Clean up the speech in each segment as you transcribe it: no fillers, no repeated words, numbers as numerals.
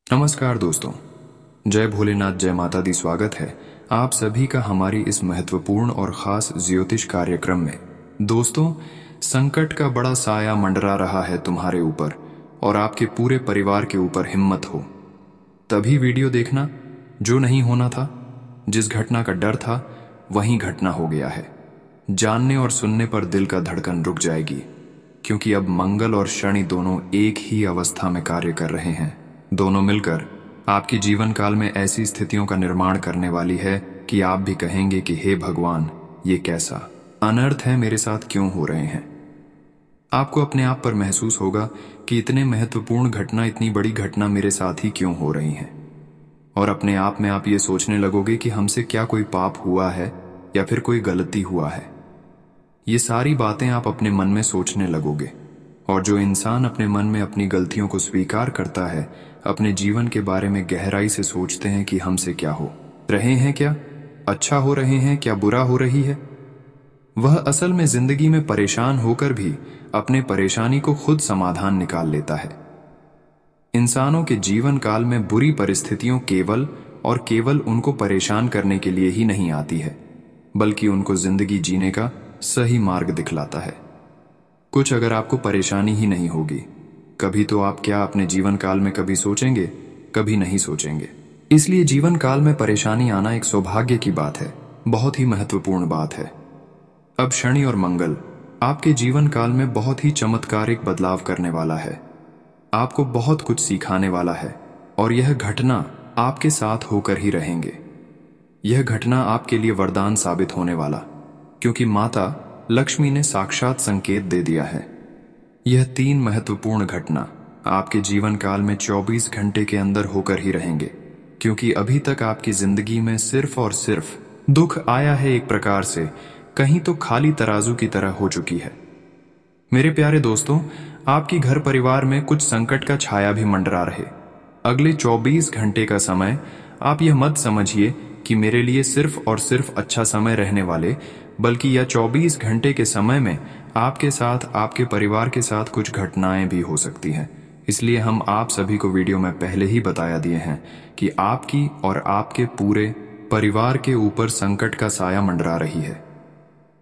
नमस्कार दोस्तों। जय भोलेनाथ, जय माता दी। स्वागत है आप सभी का हमारी इस महत्वपूर्ण और ख़ास ज्योतिष कार्यक्रम में। दोस्तों, संकट का बड़ा साया मंडरा रहा है तुम्हारे ऊपर और आपके पूरे परिवार के ऊपर। हिम्मत हो तभी वीडियो देखना। जो नहीं होना था, जिस घटना का डर था, वही घटना हो गया है। जानने और सुनने पर दिल का धड़कन रुक जाएगी, क्योंकि अब मंगल और शनि दोनों एक ही अवस्था में कार्य कर रहे हैं। दोनों मिलकर आपके जीवन काल में ऐसी स्थितियों का निर्माण करने वाली है कि आप भी कहेंगे कि हे भगवान, ये कैसा अनर्थ है, मेरे साथ क्यों हो रहे हैं। आपको अपने आप पर महसूस होगा कि इतने महत्वपूर्ण घटना, इतनी बड़ी घटना मेरे साथ ही क्यों हो रही हैं। और अपने आप में आप ये सोचने लगोगे कि हमसे क्या कोई पाप हुआ है या फिर कोई गलती हुआ है। ये सारी बातें आप अपने मन में सोचने लगोगे। और जो इंसान अपने मन में अपनी गलतियों को स्वीकार करता है, अपने जीवन के बारे में गहराई से सोचते हैं कि हमसे क्या हो रहे हैं, क्या अच्छा हो रहे हैं, क्या बुरा हो रही है, वह असल में जिंदगी में परेशान होकर भी अपने परेशानी को खुद समाधान निकाल लेता है। इंसानों के जीवन काल में बुरी परिस्थितियों केवल और केवल उनको परेशान करने के लिए ही नहीं आती है, बल्कि उनको जिंदगी जीने का सही मार्ग दिखलाता है। कुछ अगर आपको परेशानी ही नहीं होगी, कभी तो आप क्या अपने जीवन काल में कभी सोचेंगे? कभी नहीं सोचेंगे। इसलिए जीवन काल में परेशानी आना एक सौभाग्य की बात है, बहुत ही महत्वपूर्ण बात है। अब शनि और मंगल आपके जीवन काल में बहुत ही चमत्कारिक बदलाव करने वाला है, आपको बहुत कुछ सिखाने वाला है। और यह घटना आपके साथ होकर ही रहेंगे। यह घटना आपके लिए वरदान साबित होने वाला, क्योंकि माता लक्ष्मी ने साक्षात संकेत दे दिया है। यह 3 महत्वपूर्ण घटना आपके जीवन काल में 24 घंटे के अंदर होकर ही रहेंगे, क्योंकि अभी तक आपकी जिंदगी में सिर्फ और सिर्फ दुख आया है। एक प्रकार से कहीं तो खाली तराजू की तरह हो चुकी है। मेरे प्यारे दोस्तों, आपकी घर परिवार में कुछ संकट का छाया भी मंडरा रहे। अगले 24 घंटे का समय आप यह मत समझिए कि मेरे लिए सिर्फ और सिर्फ अच्छा समय रहने वाले, बल्कि यह 24 घंटे के समय में आपके साथ, आपके परिवार के साथ कुछ घटनाएं भी हो सकती हैं। इसलिए हम आप सभी को वीडियो में पहले ही बताया दिए हैं कि आपकी और आपके पूरे परिवार के ऊपर संकट का साया मंडरा रही है।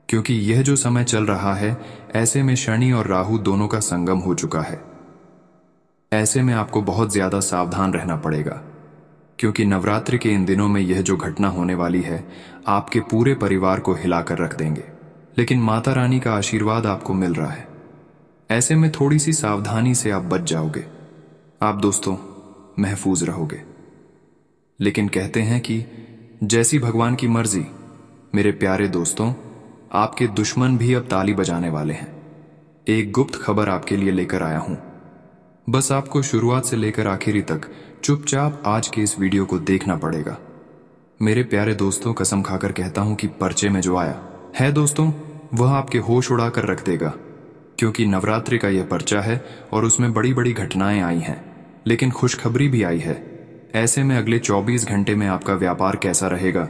क्योंकि यह जो समय चल रहा है, ऐसे में शनि और राहु दोनों का संगम हो चुका है। ऐसे में आपको बहुत ज्यादा सावधान रहना पड़ेगा, क्योंकि नवरात्रि के इन दिनों में यह जो घटना होने वाली है, आपके पूरे परिवार को हिलाकर रख देंगे। लेकिन माता रानी का आशीर्वाद आपको मिल रहा है। ऐसे में थोड़ी सी सावधानी से आप बच जाओगे। आप दोस्तों महफूज रहोगे। लेकिन कहते हैं कि जैसी भगवान की मर्जी। मेरे प्यारे दोस्तों, आपके दुश्मन भी अब ताली बजाने वाले हैं। एक गुप्त खबर आपके लिए लेकर आया हूं। बस आपको शुरुआत से लेकर आखिरी तक चुपचाप आज के इस वीडियो को देखना पड़ेगा। मेरे प्यारे दोस्तों, कसम खाकर कहता हूं कि पर्चे में जो आया है दोस्तों, वह आपके होश उड़ाकर रख देगा। क्योंकि नवरात्रि का यह पर्चा है और उसमें बड़ी बड़ी घटनाएं आई हैं, लेकिन खुशखबरी भी आई है। ऐसे में अगले 24 घंटे में आपका व्यापार कैसा रहेगा,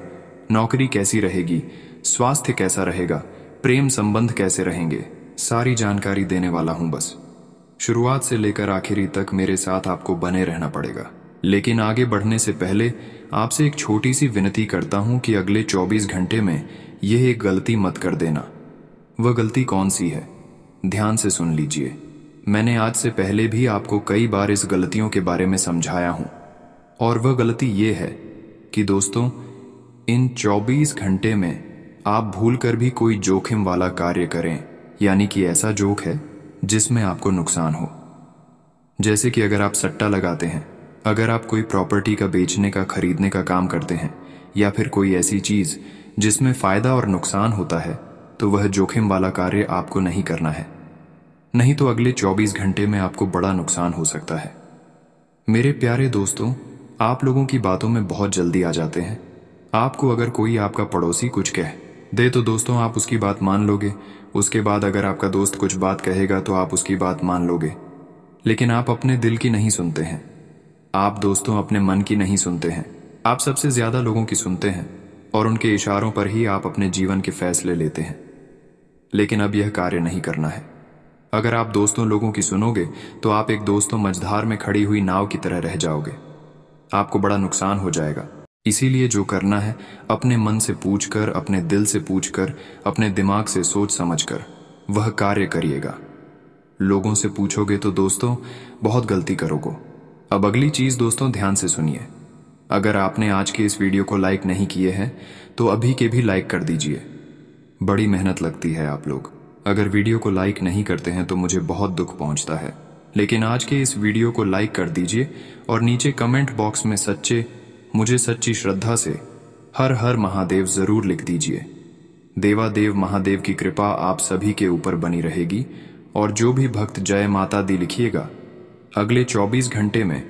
नौकरी कैसी रहेगी, स्वास्थ्य कैसा रहेगा, प्रेम संबंध कैसे रहेंगे, सारी जानकारी देने वाला हूं। बस शुरुआत से लेकर आखिरी तक मेरे साथ आपको बने रहना पड़ेगा। लेकिन आगे बढ़ने से पहले आपसे एक छोटी सी विनती करता हूं कि अगले 24 घंटे में यह एक गलती मत कर देना। वह गलती कौन सी है, ध्यान से सुन लीजिए। मैंने आज से पहले भी आपको कई बार इस गलतियों के बारे में समझाया हूं। और वह गलती ये है कि दोस्तों, इन 24 घंटे में आप भूलकर भी कोई जोखिम वाला कार्य करें, यानी कि ऐसा जोक है जिसमें आपको नुकसान हो। जैसे कि अगर आप सट्टा लगाते हैं, अगर आप कोई प्रॉपर्टी का बेचने का, खरीदने का काम करते हैं, या फिर कोई ऐसी चीज जिसमें फायदा और नुकसान होता है, तो वह जोखिम वाला कार्य आपको नहीं करना है। नहीं तो अगले 24 घंटे में आपको बड़ा नुकसान हो सकता है। मेरे प्यारे दोस्तों, आप लोगों की बातों में बहुत जल्दी आ जाते हैं। आपको अगर कोई आपका पड़ोसी कुछ कह दे तो दोस्तों आप उसकी बात मान लोगे। उसके बाद अगर आपका दोस्त कुछ बात कहेगा तो आप उसकी बात मान लोगे। लेकिन आप अपने दिल की नहीं सुनते हैं। आप दोस्तों अपने मन की नहीं सुनते हैं। आप सबसे ज्यादा लोगों की सुनते हैं और उनके इशारों पर ही आप अपने जीवन के फैसले लेते हैं। लेकिन अब यह कार्य नहीं करना है। अगर आप दोस्तों लोगों की सुनोगे तो आप एक दोस्तों मझधार में खड़ी हुई नाव की तरह रह जाओगे। आपको बड़ा नुकसान हो जाएगा। इसीलिए जो करना है, अपने मन से पूछकर, अपने दिल से पूछकर, अपने दिमाग से सोच समझकर वह कार्य करिएगा। लोगों से पूछोगे तो दोस्तों बहुत गलती करोगे। अब अगली चीज दोस्तों ध्यान से सुनिए। अगर आपने आज के इस वीडियो को लाइक नहीं किए हैं तो अभी के भी लाइक कर दीजिए। बड़ी मेहनत लगती है आप लोग अगर वीडियो को लाइक नहीं करते हैं तो मुझे बहुत दुख पहुंचता है। लेकिन आज के इस वीडियो को लाइक कर दीजिए और नीचे कमेंट बॉक्स में मुझे सच्ची श्रद्धा से हर हर महादेव जरूर लिख दीजिए। देवादेव महादेव की कृपा आप सभी के ऊपर बनी रहेगी और जो भी भक्त जय माता दी लिखिएगा अगले 24 घंटे में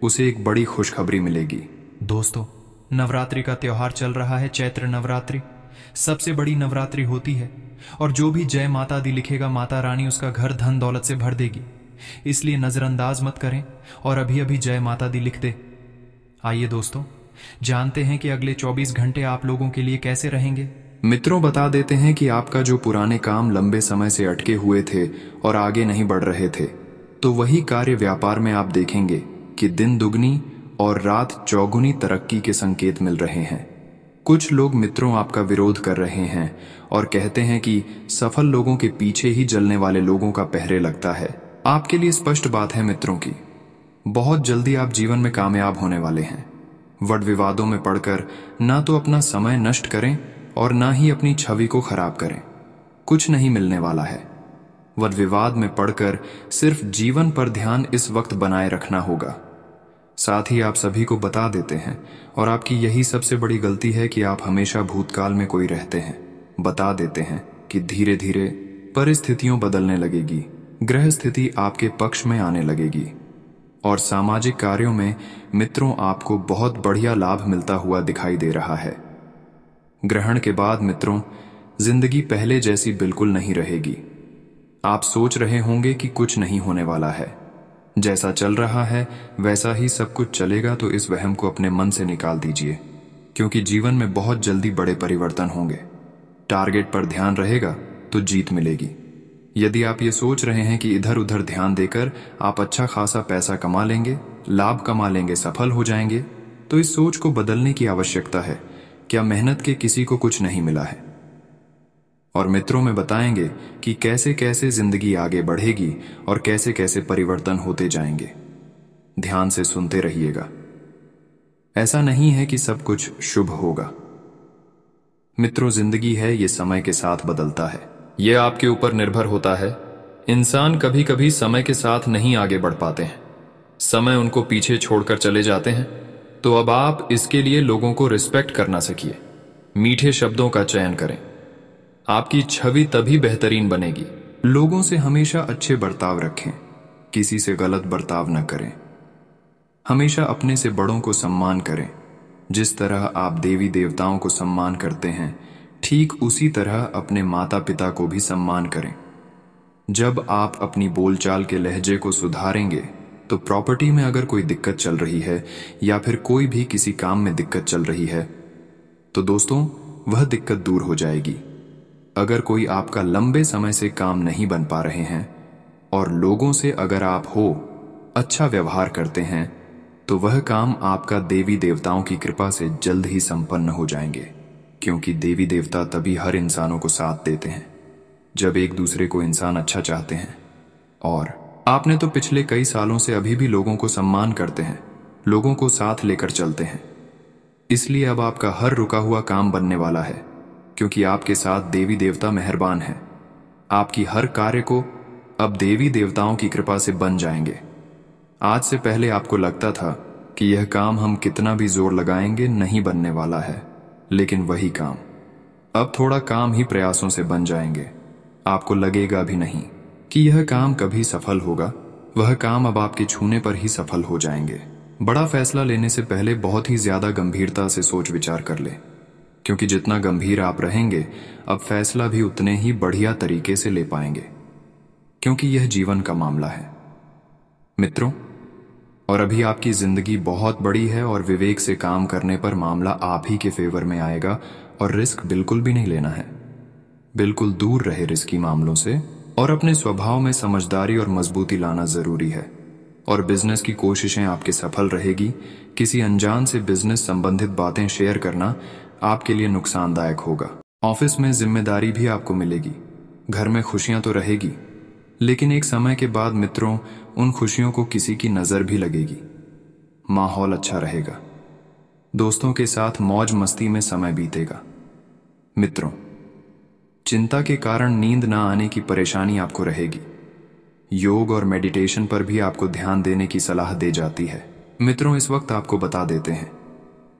उसे एक बड़ी खुशखबरी मिलेगी। दोस्तों, नवरात्रि का त्योहार चल रहा है। चैत्र नवरात्रि सबसे बड़ी नवरात्रि होती है और जो भी जय माता दी लिखेगा माता रानी उसका घर धन दौलत से भर देगी। इसलिए नजरअंदाज मत करें और अभी अभी जय माता दी लिख दे। आइए दोस्तों, जानते हैं कि अगले 24 घंटे आप लोगों के लिए कैसे रहेंगे। मित्रों, बता देते हैं कि आपका जो पुराने काम लंबे समय से अटके हुए थे और आगे नहीं बढ़ रहे थे, तो वही कार्य व्यापार में आप देखेंगे कि दिन दुगनी और रात चौगुनी तरक्की के संकेत मिल रहे हैं। कुछ लोग मित्रों आपका विरोध कर रहे हैं और कहते हैं कि सफल लोगों के पीछे ही जलने वाले लोगों का पहरे लगता है। आपके लिए स्पष्ट बात है मित्रों की, बहुत जल्दी आप जीवन में कामयाब होने वाले हैं। वड विवादों में पड़कर ना तो अपना समय नष्ट करें और ना ही अपनी छवि को खराब करें। कुछ नहीं मिलने वाला है। वड विवाद में पड़कर सिर्फ जीवन पर ध्यान इस वक्त बनाए रखना होगा। साथ ही आप सभी को बता देते हैं और आपकी यही सबसे बड़ी गलती है कि आप हमेशा भूतकाल में कोई रहते हैं। बता देते हैं कि धीरे धीरे परिस्थितियों बदलने लगेगी, ग्रह स्थिति आपके पक्ष में आने लगेगी और सामाजिक कार्यों में मित्रों आपको बहुत बढ़िया लाभ मिलता हुआ दिखाई दे रहा है। ग्रहण के बाद मित्रों जिंदगी पहले जैसी बिल्कुल नहीं रहेगी। आप सोच रहे होंगे कि कुछ नहीं होने वाला है, जैसा चल रहा है वैसा ही सब कुछ चलेगा, तो इस वहम को अपने मन से निकाल दीजिए, क्योंकि जीवन में बहुत जल्दी बड़े परिवर्तन होंगे। टारगेट पर ध्यान रहेगा तो जीत मिलेगी। यदि आप ये सोच रहे हैं कि इधर उधर ध्यान देकर आप अच्छा खासा पैसा कमा लेंगे, लाभ कमा लेंगे, सफल हो जाएंगे, तो इस सोच को बदलने की आवश्यकता है। क्या मेहनत के किसी को कुछ नहीं मिला है? और मित्रों में बताएंगे कि कैसे कैसे जिंदगी आगे बढ़ेगी और कैसे कैसे परिवर्तन होते जाएंगे। ध्यान से सुनते रहिएगा। ऐसा नहीं है कि सब कुछ शुभ होगा मित्रों, जिंदगी है, ये समय के साथ बदलता है। ये आपके ऊपर निर्भर होता है। इंसान कभी कभी समय के साथ नहीं आगे बढ़ पाते हैं, समय उनको पीछे छोड़कर चले जाते हैं। तो अब आप इसके लिए लोगों को रिस्पेक्ट करना सीखिए, मीठे शब्दों का चयन करें। आपकी छवि तभी बेहतरीन बनेगी। लोगों से हमेशा अच्छे बर्ताव रखें, किसी से गलत बर्ताव न करें। हमेशा अपने से बड़ों को सम्मान करें। जिस तरह आप देवी देवताओं को सम्मान करते हैं, ठीक उसी तरह अपने माता पिता को भी सम्मान करें। जब आप अपनी बोलचाल के लहजे को सुधारेंगे तो प्रॉपर्टी में अगर कोई दिक्कत चल रही है या फिर कोई भी किसी काम में दिक्कत चल रही है तो दोस्तों वह दिक्कत दूर हो जाएगी। अगर कोई आपका लंबे समय से काम नहीं बन पा रहे हैं और लोगों से अगर आप अच्छा व्यवहार करते हैं तो वह काम आपका देवी देवताओं की कृपा से जल्द ही संपन्न हो जाएंगे, क्योंकि देवी देवता तभी हर इंसानों को साथ देते हैं जब एक दूसरे को इंसान अच्छा चाहते हैं। और आपने तो पिछले कई सालों से अभी भी लोगों को सम्मान करते हैं, लोगों को साथ लेकर चलते हैं। इसलिए अब आपका हर रुका हुआ काम बनने वाला है, क्योंकि आपके साथ देवी देवता मेहरबान हैं। आपकी हर कार्य को अब देवी देवताओं की कृपा से बन जाएंगे। आज से पहले आपको लगता था कि यह काम हम कितना भी जोर लगाएंगे नहीं बनने वाला है, लेकिन वही काम अब थोड़ा काम ही प्रयासों से बन जाएंगे। आपको लगेगा भी नहीं कि यह काम कभी सफल होगा, वह काम अब आपके छूने पर ही सफल हो जाएंगे। बड़ा फैसला लेने से पहले बहुत ही ज्यादा गंभीरता से सोच विचार कर ले, क्योंकि जितना गंभीर आप रहेंगे अब फैसला भी उतने ही बढ़िया तरीके से ले पाएंगे, क्योंकि यह जीवन का मामला है मित्रों। और अभी आपकी जिंदगी बहुत बड़ी है और विवेक से काम करने पर मामला आप ही के फेवर में आएगा और रिस्क बिल्कुल भी नहीं लेना है। बिल्कुल दूर रहे रिस्की मामलों से और अपने स्वभाव में समझदारी और मजबूती लाना जरूरी है। और बिजनेस की कोशिशें आपकी सफल रहेगी। किसी अनजान से बिजनेस संबंधित बातें शेयर करना आपके लिए नुकसानदायक होगा। ऑफिस में जिम्मेदारी भी आपको मिलेगी। घर में खुशियां तो रहेगी, लेकिन एक समय के बाद मित्रों, उन खुशियों को किसी की नजर भी लगेगी। माहौल अच्छा रहेगा, दोस्तों के साथ मौज मस्ती में समय बीतेगा। मित्रों, चिंता के कारण नींद ना आने की परेशानी आपको रहेगी। योग और मेडिटेशन पर भी आपको ध्यान देने की सलाह दी जाती है। मित्रों, इस वक्त आपको बता देते हैं,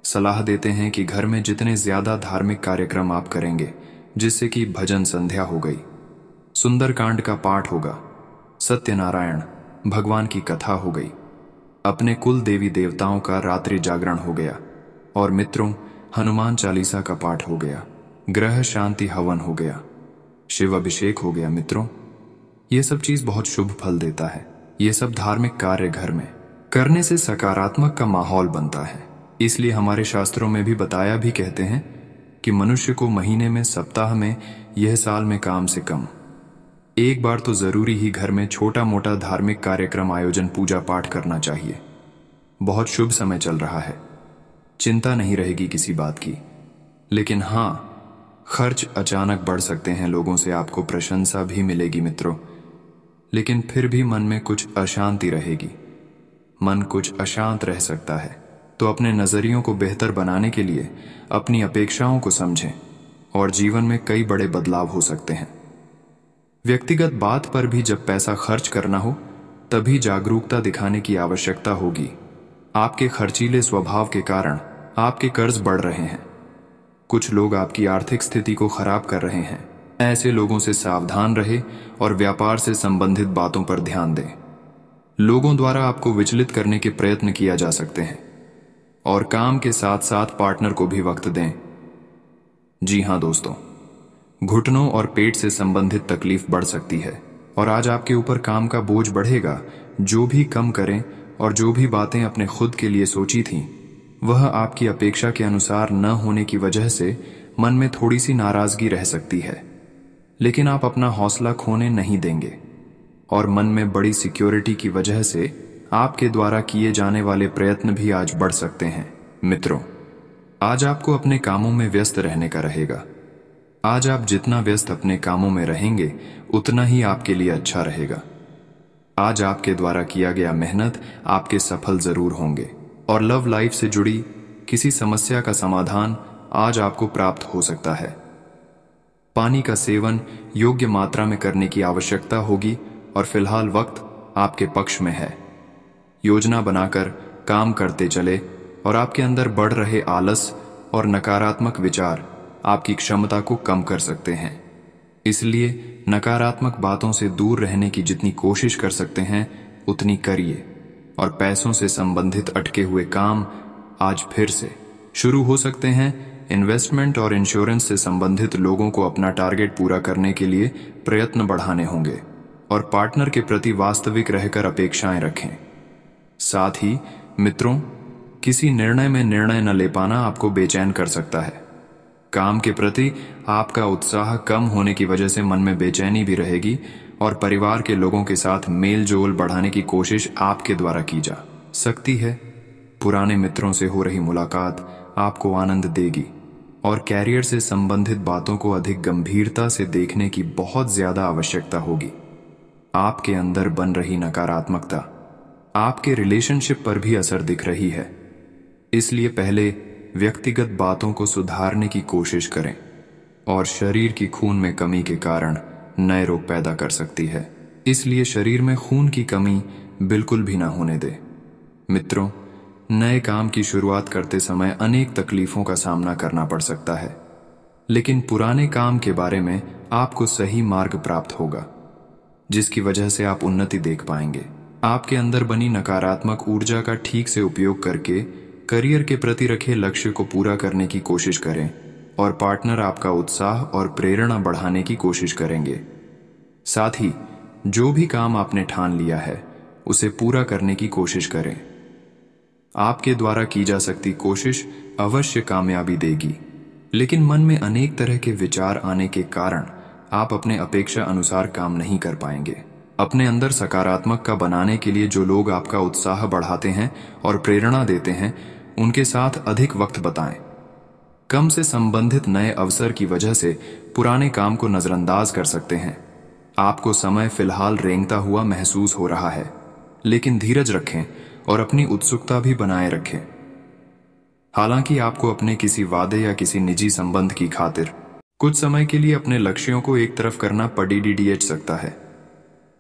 सलाह देते हैं कि घर में जितने ज्यादा धार्मिक कार्यक्रम आप करेंगे, जिससे कि भजन संध्या हो गई, सुंदरकांड का पाठ होगा, सत्यनारायण भगवान की कथा हो गई, अपने कुल देवी देवताओं का रात्रि जागरण हो गया, और मित्रों हनुमान चालीसा का पाठ हो गया, ग्रह शांति हवन हो गया, शिव अभिषेक हो गया। मित्रों, ये सब चीज बहुत शुभ फल देता है। ये सब धार्मिक कार्य घर में करने से सकारात्मक का माहौल बनता है। इसलिए हमारे शास्त्रों में भी बताया भी कहते हैं कि मनुष्य को महीने में, सप्ताह में, यह साल में कम से कम एक बार तो जरूरी ही घर में छोटा मोटा धार्मिक कार्यक्रम, आयोजन, पूजा पाठ करना चाहिए। बहुत शुभ समय चल रहा है, चिंता नहीं रहेगी किसी बात की। लेकिन हाँ, खर्च अचानक बढ़ सकते हैं, लोगों से आपको प्रशंसा भी मिलेगी मित्रों, लेकिन फिर भी मन में कुछ अशांति रहेगी। मन कुछ अशांत रह सकता है, तो अपने नजरियों को बेहतर बनाने के लिए अपनी अपेक्षाओं को समझें, और जीवन में कई बड़े बदलाव हो सकते हैं। व्यक्तिगत बात पर भी जब पैसा खर्च करना हो, तभी जागरूकता दिखाने की आवश्यकता होगी। आपके खर्चीले स्वभाव के कारण आपके कर्ज बढ़ रहे हैं। कुछ लोग आपकी आर्थिक स्थिति को खराब कर रहे हैं। ऐसे लोगों से सावधान रहे और व्यापार से संबंधित बातों पर ध्यान दें। लोगों द्वारा आपको विचलित करने के प्रयत्न किया जा सकते हैं, और काम के साथ साथ पार्टनर को भी वक्त दें। जी हां दोस्तों, घुटनों और पेट से संबंधित तकलीफ बढ़ सकती है, और आज आपके ऊपर काम का बोझ बढ़ेगा। जो भी कम करें, और जो भी बातें अपने खुद के लिए सोची थीं, वह आपकी अपेक्षा के अनुसार न होने की वजह से मन में थोड़ी सी नाराजगी रह सकती है। लेकिन आप अपना हौसला खोने नहीं देंगे, और मन में बड़ी सिक्योरिटी की वजह से आपके द्वारा किए जाने वाले प्रयत्न भी आज बढ़ सकते हैं। मित्रों, आज आपको अपने कामों में व्यस्त रहने का रहेगा। आज आप जितना व्यस्त अपने कामों में रहेंगे, उतना ही आपके लिए अच्छा रहेगा। आज आपके द्वारा किया गया मेहनत आपके सफल जरूर होंगे, और लव लाइफ से जुड़ी किसी समस्या का समाधान आज आपको प्राप्त हो सकता है। पानी का सेवन योग्य मात्रा में करने की आवश्यकता होगी, और फिलहाल वक्त आपके पक्ष में है। योजना बनाकर काम करते चले, और आपके अंदर बढ़ रहे आलस और नकारात्मक विचार आपकी क्षमता को कम कर सकते हैं। इसलिए नकारात्मक बातों से दूर रहने की जितनी कोशिश कर सकते हैं, उतनी करिए, और पैसों से संबंधित अटके हुए काम आज फिर से शुरू हो सकते हैं। इन्वेस्टमेंट और इंश्योरेंस से संबंधित लोगों को अपना टारगेट पूरा करने के लिए प्रयत्न बढ़ाने होंगे, और पार्टनर के प्रति वास्तविक रहकर अपेक्षाएं रखें। साथ ही मित्रों, किसी निर्णय में निर्णय न ले पाना आपको बेचैन कर सकता है। काम के प्रति आपका उत्साह कम होने की वजह से मन में बेचैनी भी रहेगी, और परिवार के लोगों के साथ मेल जोल बढ़ाने की कोशिश आपके द्वारा की जा सकती है। पुराने मित्रों से हो रही मुलाकात आपको आनंद देगी, और कैरियर से संबंधित बातों को अधिक गंभीरता से देखने की बहुत ज्यादा आवश्यकता होगी। आपके अंदर बन रही नकारात्मकता आपके रिलेशनशिप पर भी असर दिख रही है। इसलिए पहले व्यक्तिगत बातों को सुधारने की कोशिश करें, और शरीर की खून में कमी के कारण नए रोग पैदा कर सकती है। इसलिए शरीर में खून की कमी बिल्कुल भी ना होने दे। मित्रों, नए काम की शुरुआत करते समय अनेक तकलीफों का सामना करना पड़ सकता है, लेकिन पुराने काम के बारे में आपको सही मार्ग प्राप्त होगा, जिसकी वजह से आप उन्नति देख पाएंगे। आपके अंदर बनी नकारात्मक ऊर्जा का ठीक से उपयोग करके करियर के प्रति रखे लक्ष्य को पूरा करने की कोशिश करें, और पार्टनर आपका उत्साह और प्रेरणा बढ़ाने की कोशिश करेंगे। साथ ही जो भी काम आपने ठान लिया है, उसे पूरा करने की कोशिश करें। आपके द्वारा की जा सकती कोशिश अवश्य कामयाबी देगी, लेकिन मन में अनेक तरह के विचार आने के कारण आप अपने अपेक्षा अनुसार काम नहीं कर पाएंगे। अपने अंदर सकारात्मक का बनाने के लिए जो लोग आपका उत्साह बढ़ाते हैं और प्रेरणा देते हैं, उनके साथ अधिक वक्त बिताएं। कम से संबंधित नए अवसर की वजह से पुराने काम को नजरअंदाज कर सकते हैं। आपको समय फिलहाल रेंगता हुआ महसूस हो रहा है, लेकिन धीरज रखें और अपनी उत्सुकता भी बनाए रखें। हालांकि आपको अपने किसी वादे या किसी निजी संबंध की खातिर कुछ समय के लिए अपने लक्ष्यों को एक तरफ करना पड़ सकता है।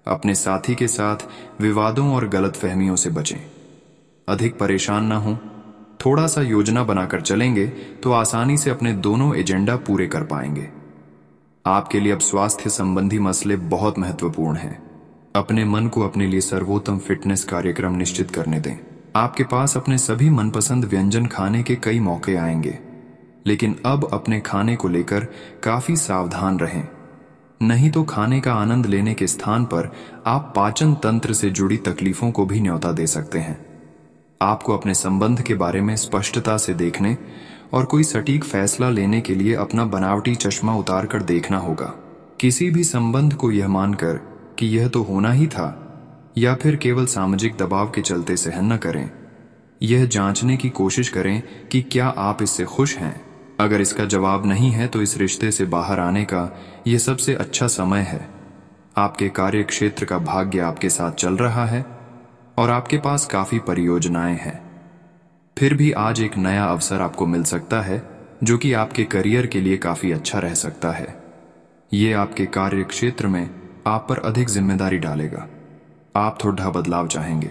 अपने साथी के साथ विवादों और गलतफहमियों से बचें। अधिक परेशान ना हों। थोड़ा सा योजना बनाकर चलेंगे तो आसानी से अपने दोनों एजेंडा पूरे कर पाएंगे। आपके लिए अब स्वास्थ्य संबंधी मसले बहुत महत्वपूर्ण हैं। अपने मन को अपने लिए सर्वोत्तम फिटनेस कार्यक्रम निश्चित करने दें। आपके पास अपने सभी मनपसंद व्यंजन खाने के कई मौके आएंगे, लेकिन अब अपने खाने को लेकर काफी सावधान रहें। नहीं तो खाने का आनंद लेने के स्थान पर आप पाचन तंत्र से जुड़ी तकलीफों को भी न्योता दे सकते हैं। आपको अपने संबंध के बारे में स्पष्टता से देखने और कोई सटीक फैसला लेने के लिए अपना बनावटी चश्मा उतार कर देखना होगा। किसी भी संबंध को यह मानकर कि यह तो होना ही था या फिर केवल सामाजिक दबाव के चलते सहन न करें। यह जांचने की कोशिश करें कि क्या आप इससे खुश हैं। अगर इसका जवाब नहीं है तो इस रिश्ते से बाहर आने का यह सबसे अच्छा समय है। आपके कार्य क्षेत्र का भाग्य आपके साथ चल रहा है और आपके पास काफी परियोजनाएं हैं। फिर भी आज एक नया अवसर आपको मिल सकता है जो कि आपके करियर के लिए काफी अच्छा रह सकता है। ये आपके कार्य क्षेत्र में आप पर अधिक जिम्मेदारी डालेगा। आप थोड़ा बदलाव चाहेंगे।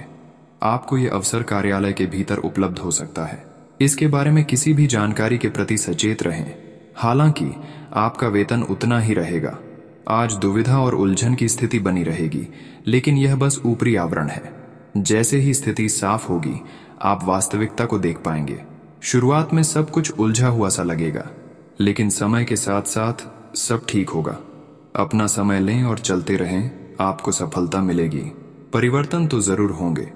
आपको ये अवसर कार्यालय के भीतर उपलब्ध हो सकता है। इसके बारे में किसी भी जानकारी के प्रति सचेत रहें। हालांकि आपका वेतन उतना ही रहेगा। आज दुविधा और उलझन की स्थिति बनी रहेगी, लेकिन यह बस ऊपरी आवरण है। जैसे ही स्थिति साफ होगी, आप वास्तविकता को देख पाएंगे। शुरुआत में सब कुछ उलझा हुआ सा लगेगा, लेकिन समय के साथ साथ सब ठीक होगा। अपना समय लें और चलते रहें, आपको सफलता मिलेगी। परिवर्तन तो जरूर होंगे,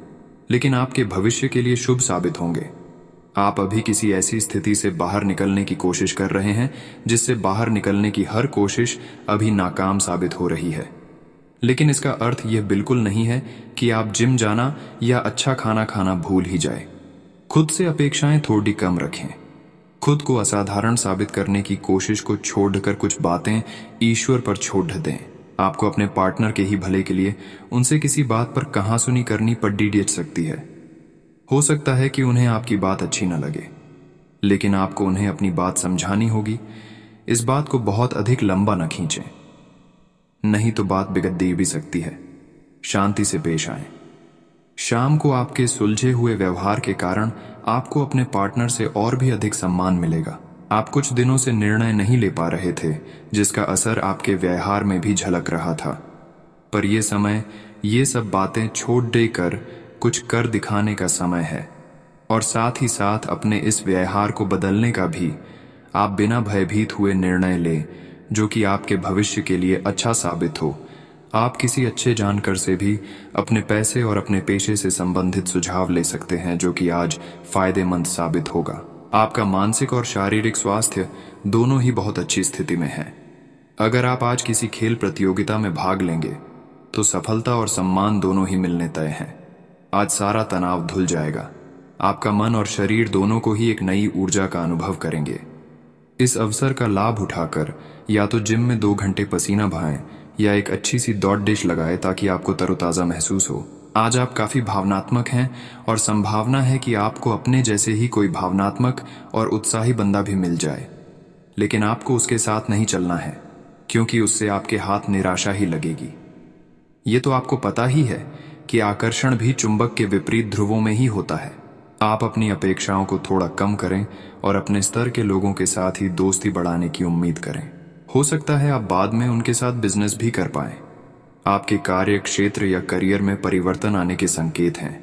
लेकिन आपके भविष्य के लिए शुभ साबित होंगे। आप अभी किसी ऐसी स्थिति से बाहर निकलने की कोशिश कर रहे हैं जिससे बाहर निकलने की हर कोशिश अभी नाकाम साबित हो रही है। लेकिन इसका अर्थ यह बिल्कुल नहीं है कि आप जिम जाना या अच्छा खाना खाना भूल ही जाए। खुद से अपेक्षाएं थोड़ी कम रखें। खुद को असाधारण साबित करने की कोशिश को छोड़कर कुछ बातें ईश्वर पर छोड़ दें। आपको अपने पार्टनर के ही भले के लिए उनसे किसी बात पर कहासुनी करनी पड़ सकती है। हो सकता है कि उन्हें आपकी बात अच्छी न लगे, लेकिन आपको उन्हें अपनी बात समझानी होगी। इस बात को बहुत अधिक लंबा न खींचें, नहीं तो बात बिगड़ भी सकती है। शांति से पेश आएं। शाम को आपके सुलझे हुए व्यवहार के कारण आपको अपने पार्टनर से और भी अधिक सम्मान मिलेगा। आप कुछ दिनों से निर्णय नहीं ले पा रहे थे, जिसका असर आपके व्यवहार में भी झलक रहा था। पर यह समय ये सब बातें छोड़ देकर कुछ कर दिखाने का समय है, और साथ ही साथ अपने इस व्यवहार को बदलने का भी। आप बिना भयभीत हुए निर्णय लें जो कि आपके भविष्य के लिए अच्छा साबित हो। आप किसी अच्छे जानकार से भी अपने पैसे और अपने पेशे से संबंधित सुझाव ले सकते हैं, जो कि आज फायदेमंद साबित होगा। आपका मानसिक और शारीरिक स्वास्थ्य दोनों ही बहुत अच्छी स्थिति में है। अगर आप आज किसी खेल प्रतियोगिता में भाग लेंगे तो सफलता और सम्मान दोनों ही मिलने तय हैं। आज सारा तनाव धुल जाएगा। आपका मन और शरीर दोनों को ही एक नई ऊर्जा का अनुभव करेंगे। इस अवसर का लाभ उठाकर या तो जिम में 2 घंटे पसीना बहाएं या एक अच्छी सी दौड़ डिश लगाएं ताकि आपको तरोताज़ा महसूस हो। आज आप काफ़ी भावनात्मक हैं और संभावना है कि आपको अपने जैसे ही कोई भावनात्मक और उत्साही बंदा भी मिल जाए, लेकिन आपको उसके साथ नहीं चलना है, क्योंकि उससे आपके हाथ निराशा ही लगेगी। ये तो आपको पता ही है कि आकर्षण भी चुंबक के विपरीत ध्रुवों में ही होता है। आप अपनी अपेक्षाओं को थोड़ा कम करें और अपने स्तर के लोगों के साथ ही दोस्ती बढ़ाने की उम्मीद करें। हो सकता है आप बाद में उनके साथ बिजनेस भी कर पाएं। आपके कार्य क्षेत्र या करियर में परिवर्तन आने के संकेत हैं।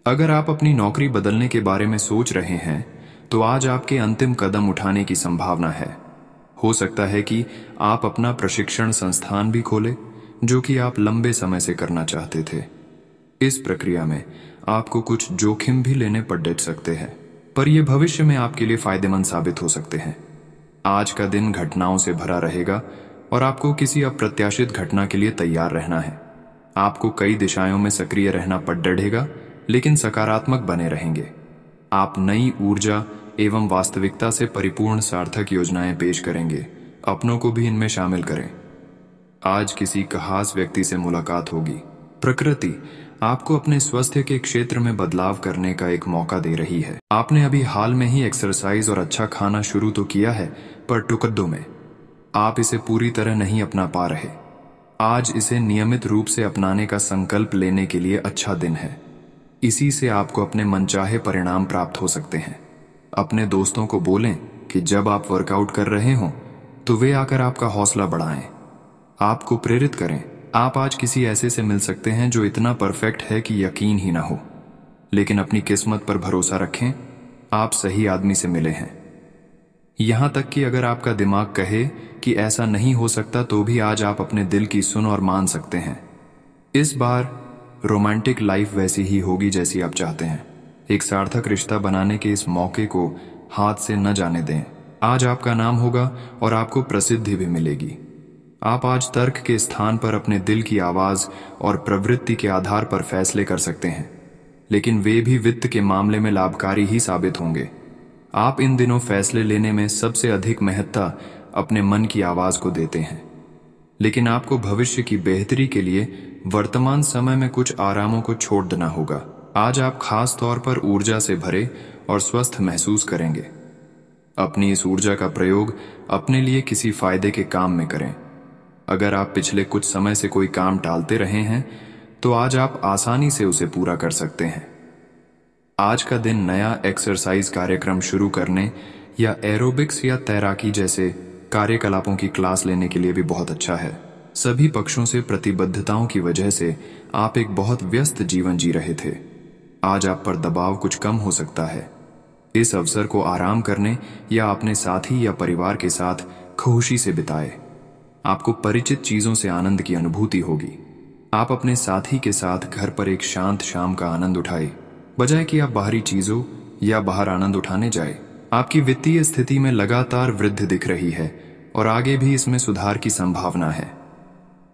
अगर आप अपनी नौकरी बदलने के बारे में सोच रहे हैं तो आज आपके अंतिम कदम उठाने की संभावना है। हो सकता है कि आप अपना प्रशिक्षण संस्थान भी खोलें, जो कि आप लंबे समय से करना चाहते थे। इस प्रक्रिया में आपको कुछ जोखिम भी लेने पड़ सकते हैं, पर यह भविष्य में आपके लिए फायदेमंद साबित हो सकते हैं। आज का दिन घटनाओं से भरा रहेगा और आपको किसी अप्रत्याशित घटना के लिए तैयार रहना है। आपको कई दिशाओं में सक्रिय रहना पड़ डढ़ेगा, लेकिन सकारात्मक बने रहेंगे। आप नई ऊर्जा एवं वास्तविकता से परिपूर्ण सार्थक योजनाएं पेश करेंगे। अपनों को भी इनमें शामिल करें। आज किसी खास व्यक्ति से मुलाकात होगी। प्रकृति आपको अपने स्वास्थ्य के क्षेत्र में बदलाव करने का एक मौका दे रही है। आपने अभी हाल में ही एक्सरसाइज और अच्छा खाना शुरू तो किया है, पर टुकड़ों में आप इसे पूरी तरह नहीं अपना पा रहे। आज इसे नियमित रूप से अपनाने का संकल्प लेने के लिए अच्छा दिन है। इसी से आपको अपने मनचाहे परिणाम प्राप्त हो सकते हैं। अपने दोस्तों को बोलें कि जब आप वर्कआउट कर रहे हों तो वे आकर आपका हौसला बढ़ाएं, आपको प्रेरित करें। आप आज किसी ऐसे से मिल सकते हैं जो इतना परफेक्ट है कि यकीन ही ना हो, लेकिन अपनी किस्मत पर भरोसा रखें, आप सही आदमी से मिले हैं। यहां तक कि अगर आपका दिमाग कहे कि ऐसा नहीं हो सकता, तो भी आज आप अपने दिल की सुन और मान सकते हैं। इस बार रोमांटिक लाइफ वैसी ही होगी जैसी आप चाहते हैं। एक सार्थक रिश्ता बनाने के इस मौके को हाथ से न जाने दें। आज आपका नाम होगा और आपको प्रसिद्धि भी मिलेगी। आप आज तर्क के स्थान पर अपने दिल की आवाज और प्रवृत्ति के आधार पर फैसले कर सकते हैं, लेकिन वे भी वित्त के मामले में लाभकारी ही साबित होंगे। आप इन दिनों फैसले लेने में सबसे अधिक महत्ता अपने मन की आवाज को देते हैं, लेकिन आपको भविष्य की बेहतरी के लिए वर्तमान समय में कुछ आरामों को छोड़ देना होगा। आज आप खास तौर पर ऊर्जा से भरे और स्वस्थ महसूस करेंगे। अपनी इस ऊर्जा का प्रयोग अपने लिए किसी फायदे के काम में करें। अगर आप पिछले कुछ समय से कोई काम टालते रहे हैं, तो आज आप आसानी से उसे पूरा कर सकते हैं। आज का दिन नया एक्सरसाइज कार्यक्रम शुरू करने या एरोबिक्स या तैराकी जैसे कार्यकलापों की क्लास लेने के लिए भी बहुत अच्छा है। सभी पक्षों से प्रतिबद्धताओं की वजह से आप एक बहुत व्यस्त जीवन जी रहे थे। आज आप पर दबाव कुछ कम हो सकता है। इस अवसर को आराम करने या अपने साथी या परिवार के साथ खुशी से बिताएं। आपको परिचित चीजों से आनंद की अनुभूति होगी। आप अपने साथी के साथ घर पर एक शांत शाम का आनंद उठाएं, बजाय कि आप बाहरी चीजों या बाहर आनंद उठाने जाएं। आपकी वित्तीय स्थिति में लगातार वृद्धि दिख रही है और आगे भी इसमें सुधार की संभावना है,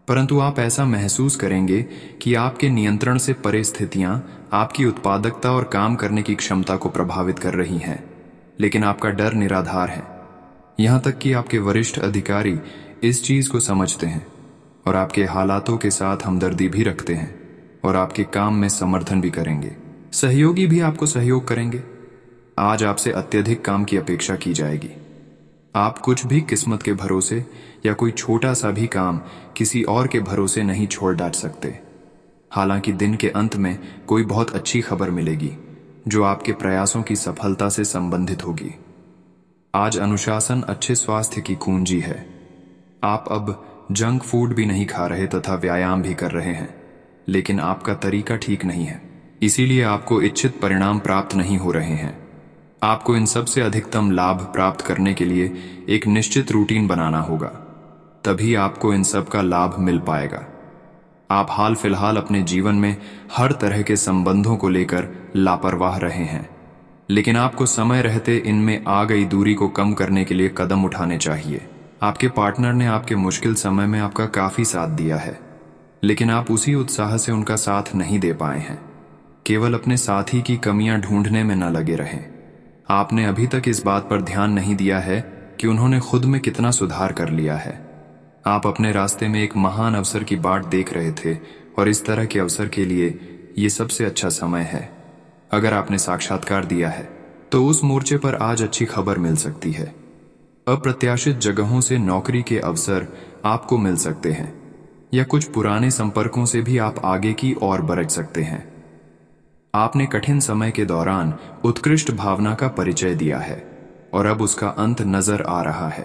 परंतु आप ऐसा महसूस करेंगे कि आपके नियंत्रण से परे स्थितियां आपकी उत्पादकता और काम करने की क्षमता को प्रभावित कर रही हैं, लेकिन आपका डर निराधार है। यहां तक कि आपके वरिष्ठ अधिकारी इस चीज को समझते हैं और आपके हालातों के साथ हमदर्दी भी रखते हैं और आपके काम में समर्थन भी करेंगे। सहयोगी भी आपको सहयोग करेंगे। आज आपसे अत्यधिक काम की अपेक्षा की जाएगी। आप कुछ भी किस्मत के भरोसे या कोई छोटा सा भी काम किसी और के भरोसे नहीं छोड़ डाल सकते। हालांकि दिन के अंत में कोई बहुत अच्छी खबर मिलेगी जो आपके प्रयासों की सफलता से संबंधित होगी। आज अनुशासन अच्छे स्वास्थ्य की कुंजी है। आप अब जंक फूड भी नहीं खा रहे तथा व्यायाम भी कर रहे हैं, लेकिन आपका तरीका ठीक नहीं है, इसीलिए आपको इच्छित परिणाम प्राप्त नहीं हो रहे हैं। आपको इन सब से अधिकतम लाभ प्राप्त करने के लिए एक निश्चित रूटीन बनाना होगा, तभी आपको इन सब का लाभ मिल पाएगा। आप हाल फिलहाल अपने जीवन में हर तरह के संबंधों को लेकर लापरवाह रहे हैं, लेकिन आपको समय रहते इनमें आ गई दूरी को कम करने के लिए कदम उठाने चाहिए। आपके पार्टनर ने आपके मुश्किल समय में आपका काफी साथ दिया है, लेकिन आप उसी उत्साह से उनका साथ नहीं दे पाए हैं। केवल अपने साथी की कमियां ढूंढने में न लगे रहें। आपने अभी तक इस बात पर ध्यान नहीं दिया है कि उन्होंने खुद में कितना सुधार कर लिया है। आप अपने रास्ते में एक महान अवसर की बाट देख रहे थे और इस तरह के अवसर के लिए ये सबसे अच्छा समय है। अगर आपने साक्षात्कार दिया है तो उस मोर्चे पर आज अच्छी खबर मिल सकती है। अप्रत्याशित जगहों से नौकरी के अवसर आपको मिल सकते हैं या कुछ पुराने संपर्कों से भी आप आगे की ओर बढ़ सकते हैं। आपने कठिन समय के दौरान उत्कृष्ट भावना का परिचय दिया है और अब उसका अंत नजर आ रहा है।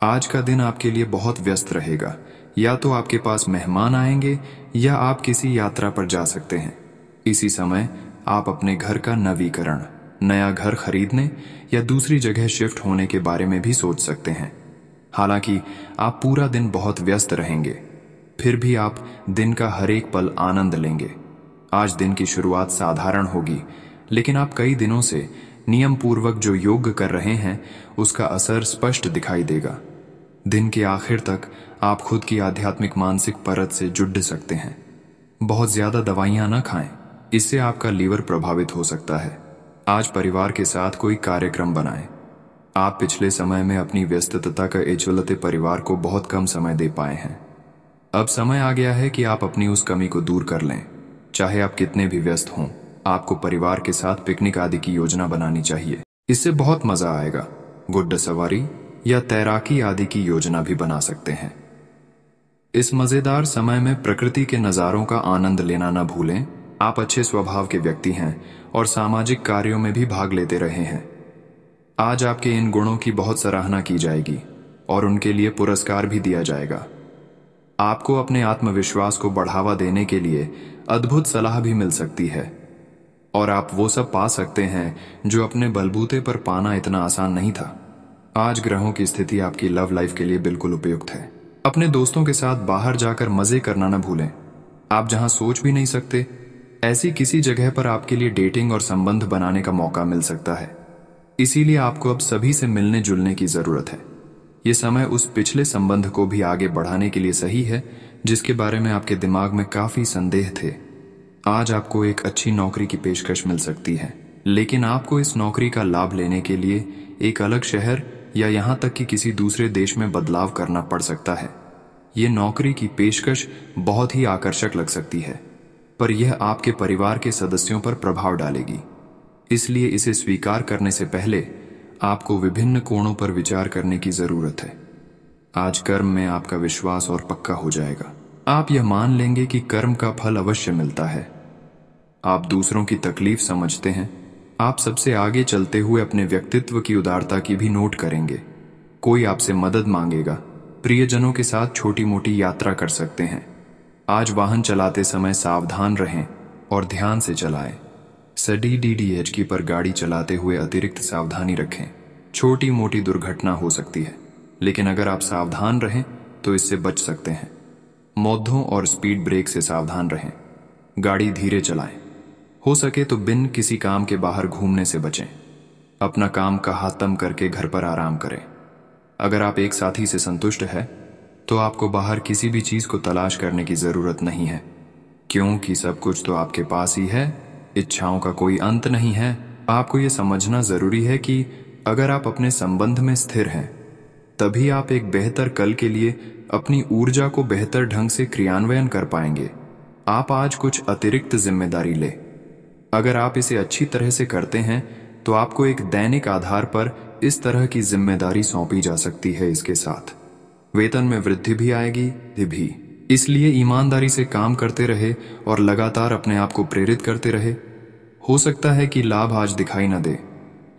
आज का दिन आपके लिए बहुत व्यस्त रहेगा। या तो आपके पास मेहमान आएंगे या आप किसी यात्रा पर जा सकते हैं। इसी समय आप अपने घर का नवीकरण, नया घर खरीदने या दूसरी जगह शिफ्ट होने के बारे में भी सोच सकते हैं। हालांकि आप पूरा दिन बहुत व्यस्त रहेंगे, फिर भी आप दिन का हर एक पल आनंद लेंगे। आज दिन की शुरुआत साधारण होगी, लेकिन आप कई दिनों से नियम पूर्वक जो योग कर रहे हैं उसका असर स्पष्ट दिखाई देगा। दिन के आखिर तक आप खुद की आध्यात्मिक मानसिक परत से जुड़ सकते हैं। बहुत ज्यादा दवाइयां ना खाएं, इससे आपका लीवर प्रभावित हो सकता है। आज परिवार के साथ कोई कार्यक्रम बनाएं। आप पिछले समय में अपनी व्यस्तता के चलते परिवार को बहुत कम समय दे पाए हैं। अब समय आ गया है कि आप अपनी उस कमी को दूर कर लें। चाहे आप कितने भी व्यस्त हों, आपको परिवार के साथ पिकनिक आदि की योजना बनानी चाहिए। इससे बहुत मजा आएगा। गुड्डा सवारी या तैराकी आदि की योजना भी बना सकते हैं। इस मजेदार समय में प्रकृति के नज़ारों का आनंद लेना न भूलें। आप अच्छे स्वभाव के व्यक्ति हैं और सामाजिक कार्यों में भी भाग लेते रहे हैं। आज आपके इन गुणों की बहुत सराहना की जाएगी और उनके लिए पुरस्कार भी दिया जाएगा। आपको अपने आत्मविश्वास को बढ़ावा देने के लिए अद्भुत सलाह भी मिल सकती है और आप वो सब पा सकते हैं जो अपने बलबूते पर पाना इतना आसान नहीं था। आज ग्रहों की स्थिति आपकी लव लाइफ के लिए बिल्कुल उपयुक्त है। अपने दोस्तों के साथ बाहर जाकर मजे करना न भूलें। आप जहां सोच भी नहीं सकते, ऐसी किसी जगह पर आपके लिए डेटिंग और संबंध बनाने का मौका मिल सकता है। इसीलिए आपको अब सभी से मिलने जुलने की जरूरत है। ये समय उस पिछले संबंध को भी आगे बढ़ाने के लिए सही है जिसके बारे में आपके दिमाग में काफी संदेह थे। आज आपको एक अच्छी नौकरी की पेशकश मिल सकती है, लेकिन आपको इस नौकरी का लाभ लेने के लिए एक अलग शहर या यहां तक कि किसी दूसरे देश में बदलाव करना पड़ सकता है। ये नौकरी की पेशकश बहुत ही आकर्षक लग सकती है, पर यह आपके परिवार के सदस्यों पर प्रभाव डालेगी। इसलिए इसे स्वीकार करने से पहले आपको विभिन्न कोणों पर विचार करने की जरूरत है। आज कर्म में आपका विश्वास और पक्का हो जाएगा। आप यह मान लेंगे कि कर्म का फल अवश्य मिलता है। आप दूसरों की तकलीफ समझते हैं। आप सबसे आगे चलते हुए अपने व्यक्तित्व की उदारता की भी नोट करेंगे। कोई आपसे मदद मांगेगा। प्रियजनों के साथ छोटी मोटी यात्रा कर सकते हैं। आज वाहन चलाते समय सावधान रहें और ध्यान से चलाएं। CDDDHQ पर गाड़ी चलाते हुए अतिरिक्त सावधानी रखें। छोटी मोटी दुर्घटना हो सकती है, लेकिन अगर आप सावधान रहें तो इससे बच सकते हैं। मौतों और स्पीड ब्रेक से सावधान रहें। गाड़ी धीरे चलाएं। हो सके तो बिन किसी काम के बाहर घूमने से बचें। अपना काम का खत्म करके घर पर आराम करें। अगर आप एक साथी से संतुष्ट है तो आपको बाहर किसी भी चीज को तलाश करने की जरूरत नहीं है, क्योंकि सब कुछ तो आपके पास ही है। इच्छाओं का कोई अंत नहीं है। आपको यह समझना जरूरी है कि अगर आप अपने संबंध में स्थिर हैं, तभी आप एक बेहतर कल के लिए अपनी ऊर्जा को बेहतर ढंग से क्रियान्वयन कर पाएंगे। आप आज कुछ अतिरिक्त जिम्मेदारी लें। अगर आप इसे अच्छी तरह से करते हैं तो आपको एक दैनिक आधार पर इस तरह की जिम्मेदारी सौंपी जा सकती है। इसके साथ वेतन में वृद्धि भी आएगी भी। इसलिए ईमानदारी से काम करते रहे और लगातार अपने आप को प्रेरित करते रहे। हो सकता है कि लाभ आज दिखाई न दे,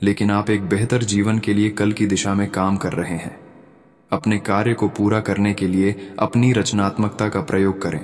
लेकिन आप एक बेहतर जीवन के लिए कल की दिशा में काम कर रहे हैं। अपने कार्य को पूरा करने के लिए अपनी रचनात्मकता का प्रयोग करें।